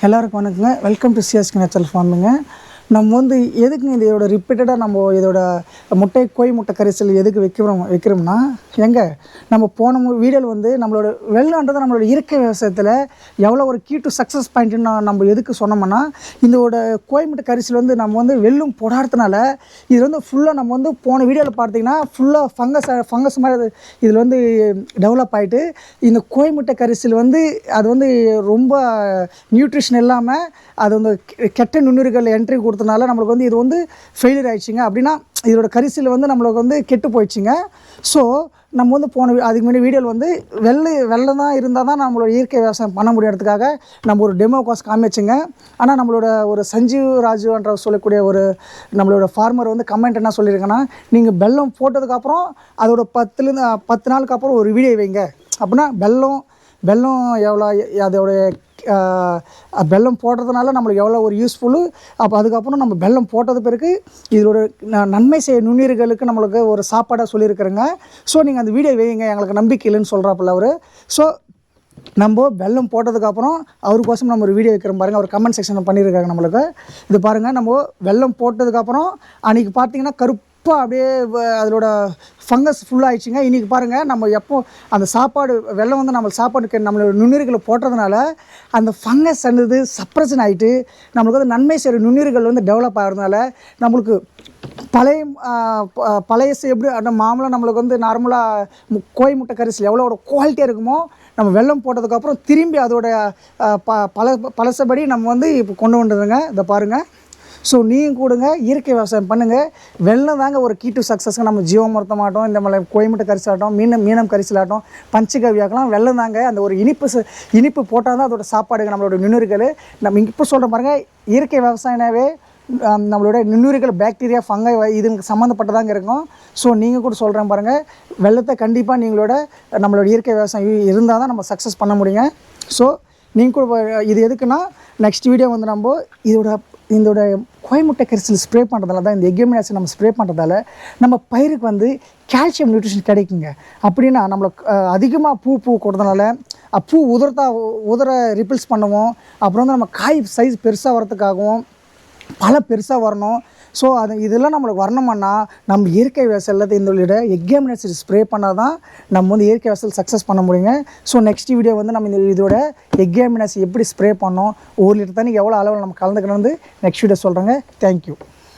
எல்லாருக்கும் வணக்கங்க. Welcome to CSK natural ஃபார்மிங்க. நம்ம வந்து எதுக்குங்க இதோட ரிப்பீட்டடாக நம்ம இதோட கோழி முட்டை கரைசல் எதுக்கு வைக்கிறோம்னா நம்ம போன வீடியோவில் வந்து நம்மளோட வெள்ளம்ன்றது நம்மளோட இயற்கை விவசாயத்தில் எவ்வளோ ஒரு கீ டு சக்ஸஸ் பாயிண்ட்டுன்னு நம்ம எதுக்கு சொன்னோம்னா, இதோட கோழி முட்டை கரைசல் வந்து நம்ம வந்து வெள்ளும் போடாததுனால இது வந்து ஃபுல்லாக நம்ம வந்து போன வீடியோவில் பார்த்தீங்கன்னா ஃபுல்லாக ஃபங்கஸ் மாதிரி இதில் வந்து டெவலப் ஆகிட்டு இந்த கோழி முட்டை கரைசல் வந்து அது வந்து ரொம்ப நியூட்ரிஷன் இல்லாமல் அது வந்து கெட்ட நுண்ணுயிர்கள் என்ட்ரி கொடுத்தனால நம்மளுக்கு வந்து இது வந்து ஃபெயிலியர் ஆகிடுச்சிங்க. அப்படின்னா இதோட கரிசல் வந்து நம்மளுக்கு வந்து கெட்டு போயிடுச்சிங்க. ஸோ நம்ம வந்து அதுக்கு முன்னாடி வீடியோவில் வந்து வெள்ளம் தான் இருந்தால் தான் நம்மளோட இயற்கை விவசாயம் பண்ண முடியறதுக்காக நம்ம ஒரு டெமோ கோர்ஸ் காமிச்சுங்க. ஆனால் நம்மளோட ஒரு சஞ்சீவ் ராஜுன்ற சொல்லக்கூடிய ஒரு நம்மளோட ஃபார்மர் வந்து கமெண்ட் என்ன சொல்லியிருக்கேன்னா, நீங்கள் வெள்ளம் போட்டதுக்கப்புறம் அதோட 10 நாளுக்கு அப்புறம் ஒரு வீடியோ வைங்க. அப்படின்னா வெள்ளம் எவ்வளோ அதோடைய வெல்லம் போடுறதுனால நம்மளுக்கு எவ்வளோ ஒரு யூஸ்ஃபுல்லு. அப்போ அதுக்கப்புறம் நம்ம வெல்லம் போட்டது பிறகு இதோட நன்மை செய்ய நுண்ணுயிர்களுக்கு நம்மளுக்கு ஒரு சாப்பாடாக சொல்லியிருக்கிறேங்க. ஸோ நீங்கள் அந்த வீடியோ வைங்க, எங்களுக்கு நம்பிக்கை இல்லைன்னு சொல்கிறாப்புல அவர். ஸோ நம்ம வெல்லம் போட்டதுக்கப்புறம் அவருக்கோசம் நம்ம ஒரு வீடியோ வைக்கிறோம் பாருங்கள். அவர் கமெண்ட் செக்ஷனில் பண்ணியிருக்காங்க நம்மளுக்கு. இது பாருங்கள், நம்ம வெல்லம் போட்டதுக்கப்புறம் அன்றைக்கி பார்த்தீங்கன்னா இப்போ அப்படியே அதோட ஃபங்கஸ் ஃபுல்லாகிடுச்சிங்க. இன்றைக்கி பாருங்கள், நம்ம எப்போ அந்த சாப்பாடு வெள்ளம் வந்து நம்ம சாப்பாடுக்கு நம்மளோட நுண்ணுயிர்களை போடுறதுனால அந்த ஃபங்கஸ் வந்து சப்ரஷன் ஆகிட்டு நம்மளுக்கு வந்து நன்மை செய்கிற நுண்ணுயிர்கள் வந்து டெவலப் ஆகிறதுனால நம்மளுக்கு பழைய எப்படி அந்த மாமூலாக நம்மளுக்கு வந்து நார்மலாக கோழி முட்டை கரிசல் எவ்வளோ குவாலிட்டியாக இருக்குமோ நம்ம வெல்லம் போட்டதுக்கப்புறம் திரும்பி அதோட பழசபடி நம்ம வந்து இப்போ கொண்டு வந்துடுங்க. இதை பாருங்கள். ஸோ நீங்கள் கூடுங்க, இயற்கை விவசாயம் பண்ணுங்கள். வெள்ளம் தாங்க ஒரு கீ டு சக்ஸஸ்க்கு. நம்ம ஜீவமருத்தம் ஆகட்டும், இந்த மாதிரி கோயம்புட்டு கரிசலாகட்டும், மீனம் கரிசலாகட்டும், பஞ்சகவியாக்கலாம் வெள்ளம் தாங்க. அந்த ஒரு இனிப்பு போட்டால் தான் அதோட சாப்பாடுங்க நம்மளோட நுண்ணுயிர்கள். நம்ம இப்போ சொல்கிற பாருங்கள், இயற்கை விவசாயனாவே நம்மளோட நுண்ணுயிர்கள் பாக்டீரியா ஃபங்கை இதுக்கு சம்மந்தப்பட்டதாங்க இருக்கும். ஸோ நீங்கள் கூட சொல்கிறேன் பாருங்கள், வெள்ளத்தை கண்டிப்பாக நம்மளோட இயற்கை விவசாயம் இருந்தால் தான் நம்ம சக்ஸஸ் பண்ண முடியுங்க. ஸோ நீங்கள் கூட இது எதுக்குன்னா, நெக்ஸ்ட் வீடியோ வந்து நம்ம இதோட கோழி முட்டை கரிசல் ஸ்ப்ரே பண்ணுறதால தான், இந்த எக்யூமினாசி நம்ம ஸ்ப்ரே பண்ணுறதால நம்ம பயிருக்கு வந்து கால்சியம் நியூட்ரிஷன் கிடைக்குங்க. அப்படின்னா நம்மளுக்கு அதிகமாக பூ கொடுறதுனால பூ உதர ரிப்பிள்ஸ் பண்ணுவோம். அப்புறம் வந்து நம்ம காய் சைஸ் பெருசாக வரத்துக்காகவும் பெருசாக வரணும். ஸோ இதெல்லாம் நம்மளுக்கு வரணுமான்னா நம்ம இயற்கை விவசாயத்தில் இந்த எக்யூமினாசி ஸ்ப்ரே பண்ணால் தான் நம்ம வந்து இயற்கை விவசாயம் சக்ஸஸ் பண்ண முடியுங்க. ஸோ நெக்ஸ்ட் வீடியோ வந்து நம்ம இதோட எக்யூமினாசி எப்படி ஸ்ப்ரே பண்ணோம், 1 லிட்டர் தண்ணி எவ்வளோ அளவில் நம்ம கலந்துக்கணும் வந்து நெக்ஸ்ட் வீடியோ சொல்கிறேங்க. தேங்க்யூ.